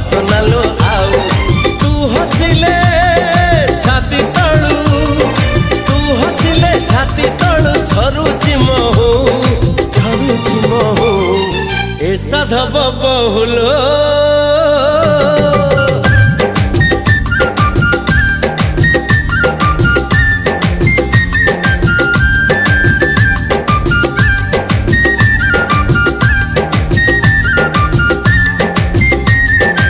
हसनालो आउ तू हसिले छाती तळू तू हसिले छाती तळू झरुची महू ए साधव बहुलो